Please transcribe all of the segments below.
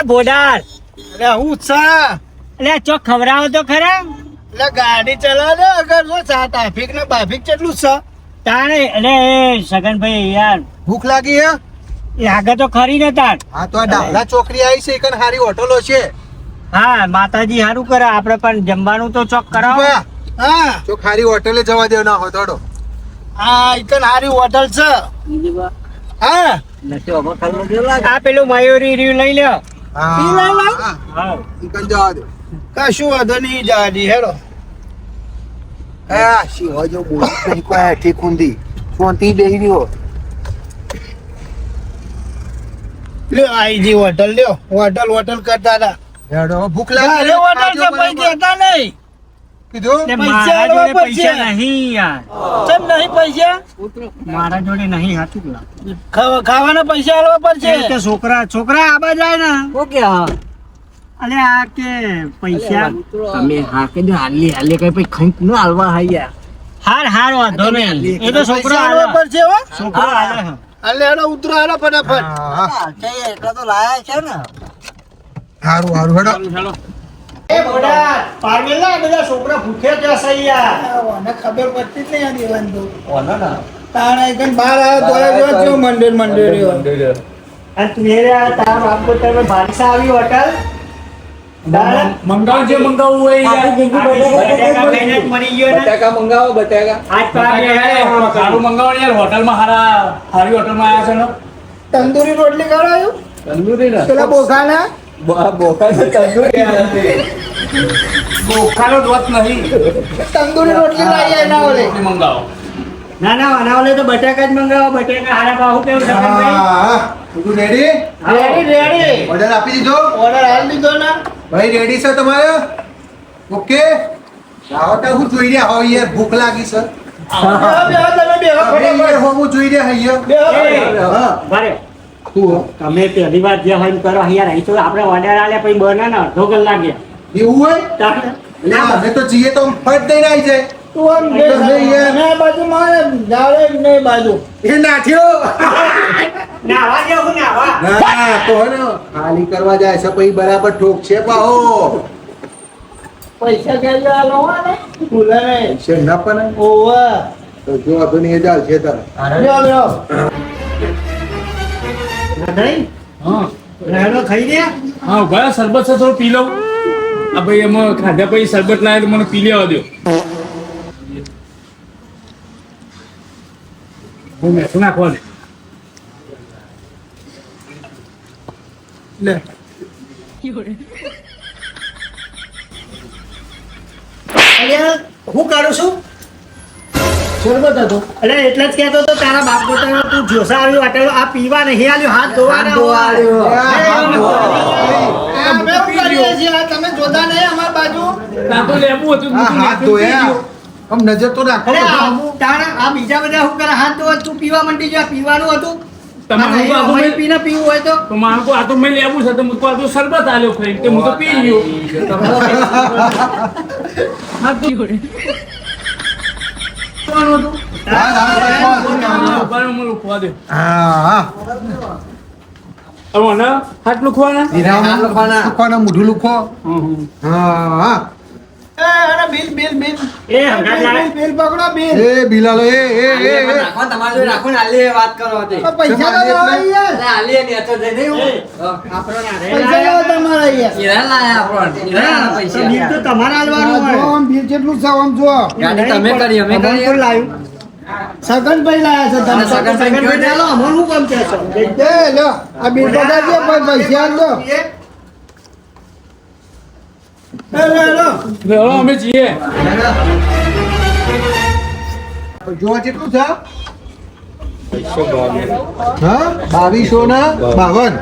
ભોડાર અરે હું છા એટલે ચોક ખવડાવો તો ખરા એટલે ગાડી ચલાવે અગર જો ટ્રાફિક ને બાફિક કેટલું છે તાણે એટલે સગનભાઈ યાર ભૂખ લાગી હે લાગે તો ખરી ને તાર હા તો આ ડાવલા ચોકડી આવી છે એકન હારી હોટલો છે હા માતાજી સારું કરે આપણે પણ જમવાનું તો ચોક કરાવો હા ચોક હારી હોટલે જવા દેવ ના હોય થોડો હા એકન હારી હોટલ છે હા આ પેલું મયુરી રહ્યું લઈ લ્યો હા એકન જવા દે કશું વાંધો નહીં જવા દી હેડો હા શી હોય જો બોલ નહીં કોઈ ઠીક ઊંધી શાંતિ બેહી રહ્યો લ્યો આઈ જી હોટલ લ્યો હોટલ કરતા હતા હેડો ભૂખ લાગી હોટલ છે પૈસા દેતા નહીં કીધું મારા જોડે પૈસા નહીં યાર ચમ નહીં પૈસા મારા જોડે નહીં હાથું ખાવાના પૈસા આલવા પડશે છોકરા આબા જાય ને ઓકે હા અલે આ કે પૈસા તમે હા કે હાલે કઈ પછી ખંક ન હાલવા હાયા હાર વાંધો નહીં એ તો છોકરો આલવા પડશે હો છોકરો હાલે અલે હેડો ઉતરો હેડો ફટાફટ એટલા તો લાયા છે ને હારું હેડો એ બોડા પારમેલ ના બધા છોકરા ભૂખ્યા છે સૈયા મને ખબર પડતી જ નહીં આ દેવાન તો તારા એકન બહાર આવ્યો તો જો મંદિર અને તું એ તારા બાપ તમે બાદશાહ આવી હોટલ મંગાવવું હોય યાર મરી ગયો ને બટાકા મંગાવો બટાકા આજ સારું મંગાવો ને યાર હોટલમાં હારી હોટલમાં આવ્યા છે ને તંદૂરી રોટલી કરાયું તંદૂરી ને પેલા બોખાના બોકા તંદૂરી બોખાનો દોત નહીં તંદૂરી રોટલી લાવી ના ઓલે મંગાવો ના વાનાવલે તો બટાકા જ મંગાવો બટાકા હારા ભાવ કેવું સગનભાઈ તું રેડી ઓર્ડર આપી દીધો ઓર્ડર હાલ દીધો ને ભાઈ રેડી છે તમારે ઓકે આવો તો હું જોઈ રહ્યા હો યાર ભૂખ લાગી છે હું જોઈ રહ્યા બરે તમે પહેલી વાર જે હોય કરો યાર અહીં તો આપણે ઓર્ડર આલે પછી બને ને અડધો કલાક એવું હોય ના અમે તો જઈએ તો ફટ દઈને આવી જાય ખાલી કરવા જાય છે પછી બરાબર ઠોક છે પાહો પૈસા પૈસા ના પણ તો જો વાંધો નહીં ચાલ છે તારે ખાઈ ગયા હા ભાઈ શરબત છે થોડું પી લઉં આ ભાઈ એમાં ખાધા પછી શરબત લાવે તો મને પી લેવા દો હું મેઠું નાખવા દે લે હું કરું છું શરબત હતો એટલે એટલે જ કહેતો તો તારા બાપ પોતાનો તું જોસા આવ્યો આટેલો આ પીવા નહીં આલ્યો હાથ તમે જોતા નહીં અમાર બાજુ તો લેવું હતું હાથ ધોયા આમ નજર તો રાખો તારા આ બીજા બધા શું કરે હાથ ધોવા તું પીવા મંડી જા પીવાનું હતું તમારું આ તો પીને પીવું હોય તો મારું આ તો મેં લેવું છે તો મુકો આ તો શરબત આલ્યો ખાઈ કે હું તો પી ગયો હા તો હાથ લુખવાના મોઢું લુખો હા બિલ પકડો બિલ એ બિલ આલો એ તમારે રાખો ને આલી વાત કરો હતી પૈસા લાવો યાર આલી ને તો જઈ નહીં પૈસા લાવો તમારા યાર ઈરા લાયા આપણો પૈસા બિલ તો તમારે આલવાનું હોય આમ બિલ કેટલું છે આમ જો ગાડી તમે કરી અમે કરી કોણ લાવ્યું સગનભાઈ લાયા છે તમે સગનભાઈ ચાલો અમર હું કામ છે એ લો આ બિલ બતાવજો પણ પૈસા આલો અમે જઈએ જોવા કેટલું છે હા 2252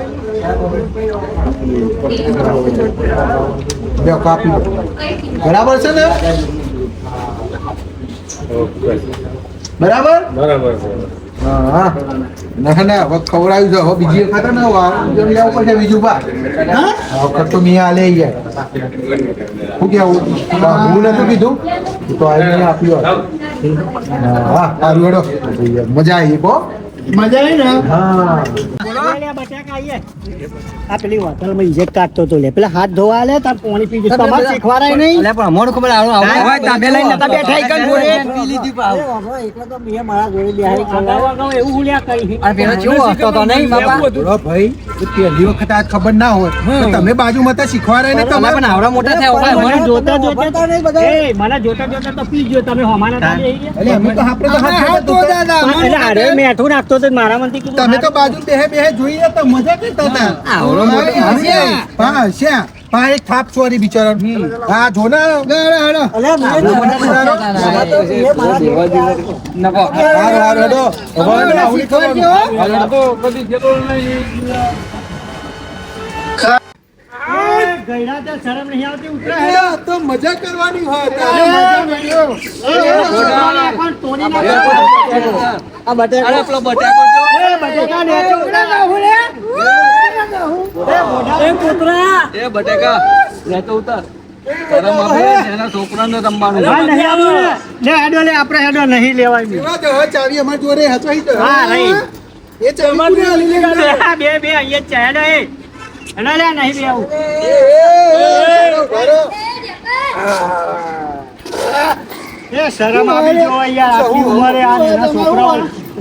બે કાપી બરાબર છે ને બરાબર હા ના હવે ખવડાવ્યું છે હવે બીજી વખત ને લેવું પડશે બીજું બા વખત તો મેં આલે ગયા શું કેવું હું નતું કીધું તો આપ્યું હા સારું હેડો મજા આવી કો મજા આવી ને હા બોલો લે બટાકા આઈએ. આ પેલી હોટલમાં ઇજેક્ટ કાઢતો તો લે પેલા હાથ ધોવા લે તાર પાણી પી જશે તમારે શીખવાડાય નહીં અલ્યા પણ અમારું ખબર હવે તાબે લઈને નતા બેઠા ઈ કણ જોડે પી લીધી પાવ. એકલા તો બે મારા જોડે બેહાઈ ખાવા એવું હુલ્યા કરી આ પેલો ચેવો હસતો તો નહીં બાપા. બોલો ભાઈ એ પહેલી વખત આ ખબર ના હોય તો તમે બાજુમાં તો શીખવાડાય ને તમે તમારે પણ આવડા મોટા થયા હોય મને મને જોતા જોતા એ મને જોતા જોતા તો પી ગયો તમે હોમાના તારે આવી ગયા. એટલે અમે તો આપણે તો હાથ તો દાદા એટલે અરે મેઠું નાખતો તો મારા મનથી કીધું તમે તો બાજુ બેહે જોઈએ તો મજા કરતા હતા આવડો મોટો હા શ્યા પા એક થાપ ચોરી બિચારા હા જો ને નકો હારું હેડો હવે આવડી કરવાનું. આ તો કદી જેલો નહીં. ગયડા તો શરમ નહીં આવતી ઉતરા એટલે આ તો મજા કરવાની હોય પણ તોડી નાખો. આ બટાકા અરે પેલો બટાકો જો એ બટાકા નેચો ઉતરા નાખો લે. એ પુત્રા એ બટાકા લેતો ઉતાર શરમ આવે એના છોકરાને રમવાનું હા નહીં આવું લે હેડો લે આપણે હેડો નહીં લેવાય બી. એવા તો હવે ચાવી અમાર જોડે હતો ઈ તો. હા રહી એ ચાવી કોને આલી લે ગાલે? બે બે અહીંયા જ છે હેડો એ હેડો લે નહીં બે આવું એ શરમ આવી જો યાર આટલી ઉંમરે આ નાના છોકરાઓ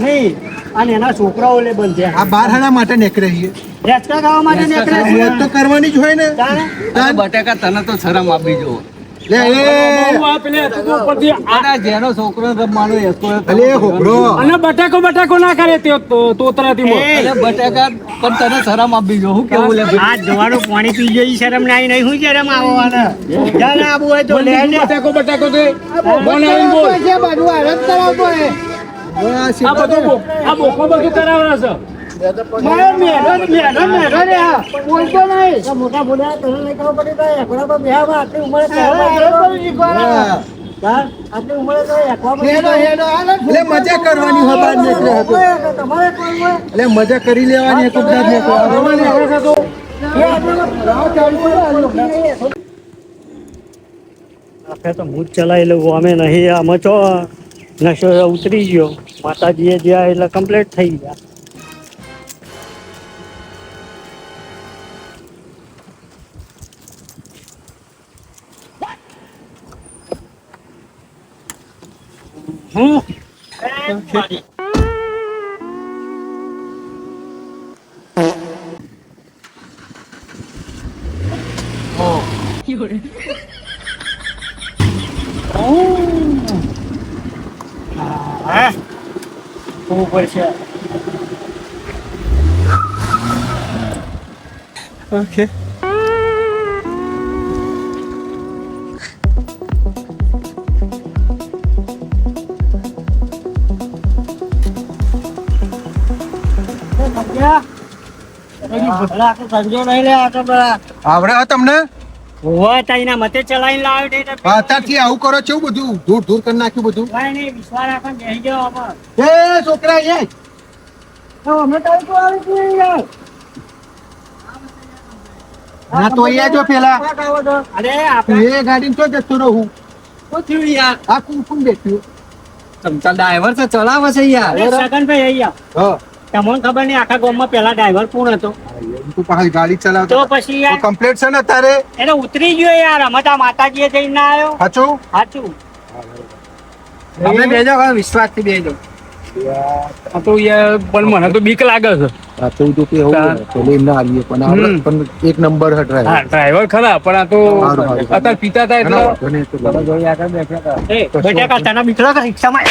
નહીં આ નાના છોકરાઓ લે બંધ આ બાર હાડા માટે નીકળે છે રેચકા ખાવા માટે નીકળે છે. મોજ તો કરવાની જ હોય ને તારે? આ બટાકા તને તો શરમ આપી જો લે એ આ પેલે હતું તો ઉપરથી આ જેનો છોકરો રમવાનો એસો અલે હોબળો અને બટાકો ના કરે તે તોતરાથી મોં. એ, અરે બટાકા પણ તને શરમ આપી જો હું કેવું લે આ ધોવાનું પાણી પી ગઈ શરમ નાઈ નહીં હું શરમ આવવાના જાને આવું હોય તો લે લે બટાકો તે બનાવીને બોલ. આ બોકો બધું કરાવવાના છે. મારે મેરો રે આ. બોલતો નહીં આ મોટા બોલ્યા તને નહીં ખબર પડી તો એકલા પર બેહાવા આટલી ઉંમરે આટલી ઉંમરે તો એકલા પર એટલે મજા કરવાની હોય બાર નીકળે હતો તમારે કોણ હોય એટલે મજા કરી લેવાની એક જ આપણે તો હું જ ચલાવી લઉં અમે નહીં આમાં ચો નશો ઉતરી ગયો માતાજીએ જ્યાં એટલે કમ્પ્લીટ થઈ ગયા ઉપર છે ઓકે આવડે હા તમને તારીના મતે ચલાવીને લાવ્યો છે એટલે અત્યારથી આવું કરો છો બધું દૂર દૂર કરી નાખ્યું બધું કાંઈ નહીં, વિશ્વાસ રાખો, બેસી જાઓ આમાં. એ છોકરા એ અમે તારી તો આવી છીએ યાર. હા તો અહીંયા જો પેલા અરે આપણે એ ગાડી તો જતો રહું શું થયું યાર આ કુમ બેઠ્યું તમતા ડ્રાઈવર છે ચલાવે છે યાર અરે સગનભાઈ અહીંયા હા તમને ખબર નહીં આખા ગામમાં પેલા ડ્રાઈવર કોણ હતો તું પાછી ગાડી તો ચલાવતો પછી યાર કમ્પ્લીટ છે ને તારે એને ઉતરી ગયો યાર અમે તો માતાજીએ જઈને ના આવ્યો સાચું સાચું આપણે બેજો હવે વિશ્વાસથી બેજો આ તો યાર પણ મને તો બીક લાગે છે. આ તો તો કે એવું ચલો એમ ના આવીએ પણ આપણે પણ એક નંબર હટરાય હા ડ્રાઈવર ખરા પણ આ તો સારું, સારું. અત્યારે પીતા હતા એટલે એ બેટા તને બીકલો કે રિક્ષામાં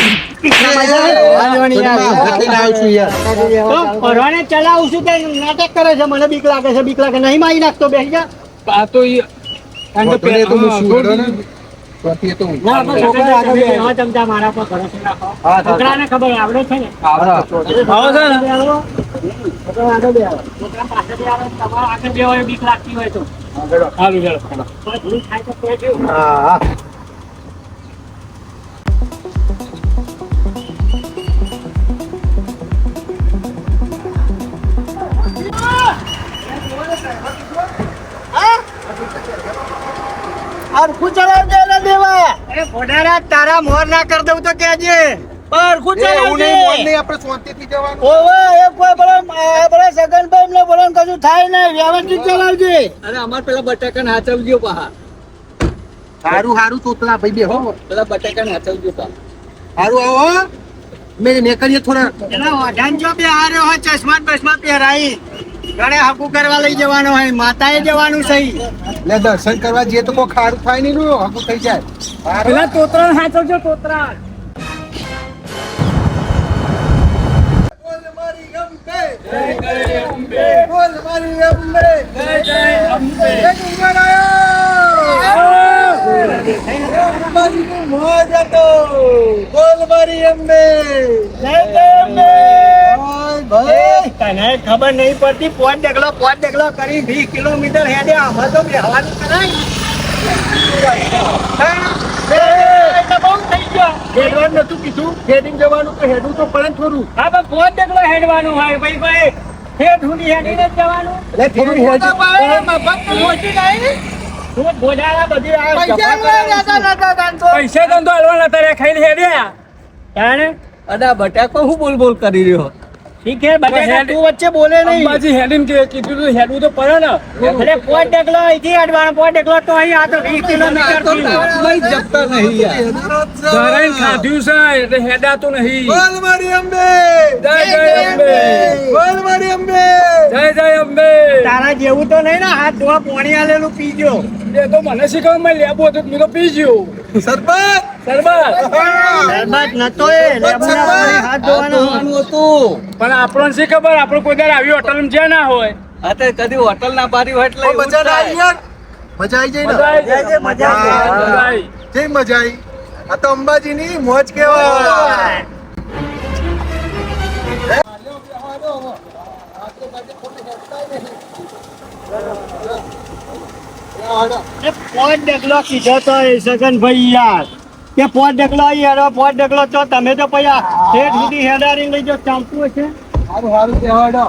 તો પરવાને ચલાવું છું તે નાટક કરે છે મને બીક લાગે છે નહીં મારી નાખતો બેસી જા આ તો ના આપણે છોકરા આગળ બે એવા ચમચા મારા પર ભરોસો રાખો છોકરાને ખબર આવડે છે ને આવો છે ને છોકરા આગળ બે આવે છોકરા પાછળથી આવે તમારા આગળ બે હોય બીક લાગતી હોય તો સારું ચાલો કોઈ ભૂલ થાય તો કહેજો. હા અરે ફોડારા તારા મોર ના કર દઉં તો કહેજે બરખું એ એવું ચલાવજે. નહીં, મોન નહીં, આપણે શાંતિથી જવાનું. ઓવે એ કોઈ પેલા સગનભાઈ એમને બોલાને કશું થાય નહીં, વ્યવસ્થિત ચલાવજે. અરે અમાર પેલા બટાકા હાચવજો પા. હારું હારું તોતલા ભાઈ બેહો. પેલા બટાકા હાચવજો પા. હારું આવો હો. મેં કરીએ થોડા. એના ઓઢાન જો બે હાર્યો હોય ચશ્મા ને બસમા પહેરાઈ ઘરે હકુ કરવા લઈ જવાનો હોય, માતાએ જવાનું સહી. લે દર્શન કરવા જઈએ તો કોઈ ખારું થાય નહીં નું હકું થઈ જાય. પેલા તોતરા હાચવજો તોતરા. બોલ મારી અંબે. બોલ મારી અંબે. જય ગંગારાયા. અંબાજીની મોજ હતો. બોલ મારી અંબે. ભાઈ તને ખબર નહીં પડતી, પોત ડગલો કરી 20 કિલોમીટર હેડે, આમાં તો બેહવાનું કરાય. બહુ થઈ ગયો. હેડવાનું નતું કીધું, હેડિંગ જવાનું તો હેડવું તો પડે ને થોડું. હા પણ પોત ડગલો હેડવાનું હોય ભાઈ ઠેઠ સુધી હેડીને જ જવાનું. લે થોડું હોજી. મફત પહોંચી જાય ને. તું બોડાળા બધી આ પૈસા પૈસા ધંધો હાલવાના તારે ખાઈને હેડ્યા. તાણે અને આ બટાકો હું બોલ કરી રહ્યો. ઠીક હે બટાકા તું વચ્ચે બોલે નહીં. અંબાજી હેડીને કીધું તું હેડવું તો પડે ને. એટલે પોત ડગલો અહીંથી હેડવાનો, પોત ડગલો તો અહીં આ તો 20 કિલોમીટર થી. લઈ જપતા નહીં યાર. ધરાઈને ખાધ્યું છે એટલે હેડાતું નહીં. બોલ મારી અંબે. જય જય અંબે. બોલ મારી અંબે. જય જય અંબે. તારા જેવું તો નહીં ને હાથ ધોવા પાણી આલેલું પીજો. એ તો મને શીખવા મેં લેવું હતું મેં તો પી ગયું. સરબત. સરબત. શરબત નતો એ લેબુના પાણી હાથ ધોવાનું. હતું. પણ આપણને શી ખબર, આપણે કોઈ દર આવી હોટલમાં જ્યાં ના હોય. અત્યારે કદી હોટલ ના પાડી હોય એટલે એવું જ મજા ના આવી થાય. યાર. મજા આવી જાય મજા ને. આવી જાય. મજા આવી મજા જાય. આવી. જય મજા આવી. આ તો અંબાજીની મોજ કેવાય. એ પોત ડગલો કીધો તો એ સગનભાઈ યાર કે પોત ડગલો યાર, પોત ડગલો તો તમે તો પૈયા ઠેઠ સુધી હેડારી લઈ જો ચાંપવું છે. હારું હારું કહેવાડો.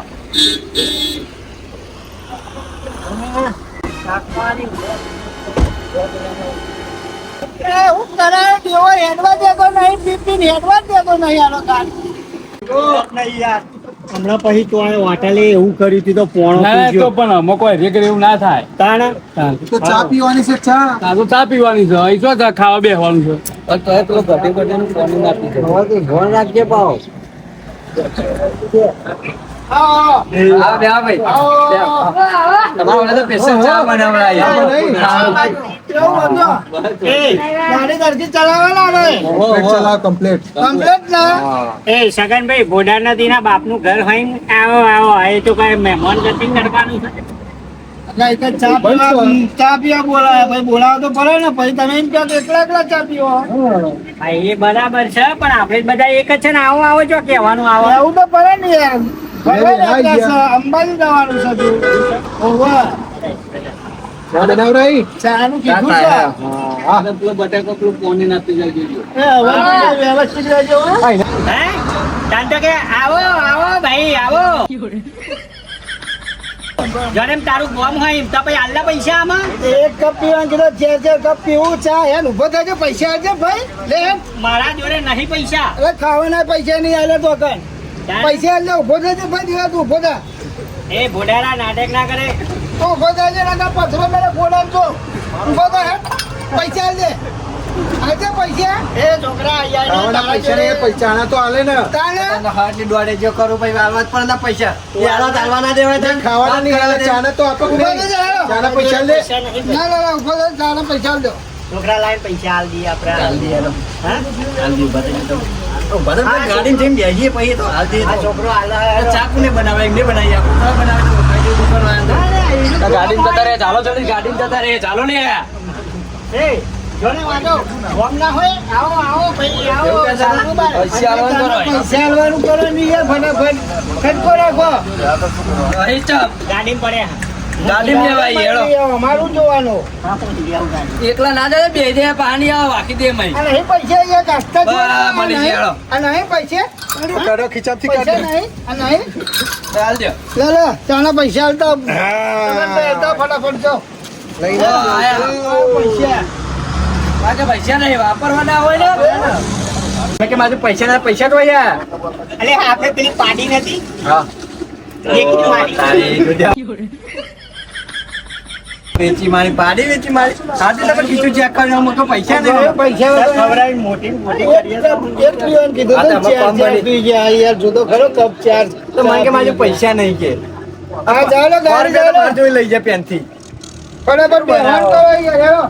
હું કરાય દેવો હેડવા દેતો નહીં, પીપીન હેડવા દેતો નહીં આનો કાન. નહીં યાર હમણાં પછી તો આ હોટલે એવું કર્યું હતું તો પોણો ના તો પૂછ્યો. પણ અમે કોઈ રેગર એવું ના થાય. તાણે તો ચા પીવાની છે ચા. આ તો ચા પીવાની છે, અહીં શું ખાવા બેસવાનું છે. પણ તોય પેલો ગઢે નું પાણી ના પીધો. હા આ બે આ ભાઈ. તમારા તો પેશન્ટ ચા બનાવડાય. એ ગાડી દરજી ચલાવવાના ને કમ્પ્લીટ ચલાવ કમ્પ્લીટ. કમ્પ્લીટ ના. એ સગનભાઈ ભોડા નદીના બાપનું ઘર હોય ને, આવો આવો એ તો કઈ મહેમાન ગતિ કરવાનું છે. ચા પીવા બોલાય ભાઈ, બોલાવો તો પડે ને. પછી તમે એમ કહો તો એકલા ચા પીવો. ભાઈ એ બરાબર છે પણ આપણે બધા એક જ છે ને. આવો આવો જો કહેવાનું આવો એવું તો પડે ને યાર. અંબાજી જવાનું છે તું. ચા બનાવરાઈ. ચાનું કીધું છે. અને પેલો બટાકો પેલો પાણી ના પી જાય. વ્યવસ્થિત રહેજો હો. હે તાંતો કે આવો આવો ભાઈ આવો. જણે તારું ગોમ હોય એમ તો પછી આલ્લા પૈસા આમાં એક કપ પીવાનું કીધું, જે કપ પીવું ચા યાર ઉભો થજો, પૈસા આવજે ભાઈ. લે મારા જોડે નહીં પૈસા. એટલે ખાવાના પૈસા નહીં આલે તો કઈ પૈસા આલે ઉભો થજો ભાઈ. દિવસ ઉભો થા. એ ભોડારા નાટક ના કરે. ઉભો થજો ના પથરો મેરે ફોડા તો ઉભો થા. હે પૈસા આલે આજે પૈસા. એ છોકરા ખાવાના પૈસા ને પૈસા આના તો આલે ને. હાથની દોડે જો કરું ભાઈ આલવા જ પડે પૈસા. યાર ચાલવાના દેવા છે. ખાવાના નહીં આલે. ચાના તો આપો કે નહીં? ચાના પૈસા લે. ના ના ના ઉભો થા. ચાના પૈસા આલ દો. છોકરા લાઈન પૈસા આલ દઈએ આપણે. આલ દઈએ હા આલ દઈએ બતાવી તો ગાડી જેમ બેહીએ પછી તો હાલ દે. આ છોકરો આલા ચાકુ ને બનાવે એમને બનાવી આપો. બનાવે તો ખાઈ જવું કરવાનું. ગાડી જતા રહે. ચાલો જલ્દી ગાડી જતા રહે. ચાલો ને. એ જોને વાંધો ગોમ ના હોય. આવો આવો ભાઈ આવો. પૈસા આલવાનું કરો. પૈસા આલવાનું કરો નહીં યાર. ફટાફટ ખટકો રાખો. અહીં ચાપ. ગાડી પડે. ગાડીમાં લેવાય, હેળો. અમારું જોવાનું. એકલા ના જાય. બે દે પાણી આવે વાકી દે મય. અને અહીં પૈસા અહીંયા કાઢતા બસ, મળી નહીં. ગયો. અને અહીં પૈસા કાઢો ખીચામાંથી પૈસા કાઢો. નહીં. અને અહીં ચાલ દે. લે લે ચાના પૈસા આલતા ફટાફટ જો લઈ ઓ, આયા. પૈસા બાકી પૈસા નહીં વાપરવાના હોય ને. મેં કે મારે પૈસા તો યાર અલે આપણે પેલી પાડી નથી હા એક મારી વેચી મારી પાડી વેચી મારી સાથે તમે કીધું ચેક કર્યો અમે તો પૈસા નહીં પૈસા ખવડાવી મોટી મોટી કરીએ તો એક પીવાનું કીધું હા, તો તો આમાં ચાર કોમ પી ગયા યાર જોતો ખરો કપ ચાર તો મને કે મારે પૈસા નહીં કે હા ચાલો ગાડી ચાલો જોઈ લઈ જાય પેન થી બરાબર બેહાન કરો યાર હેલો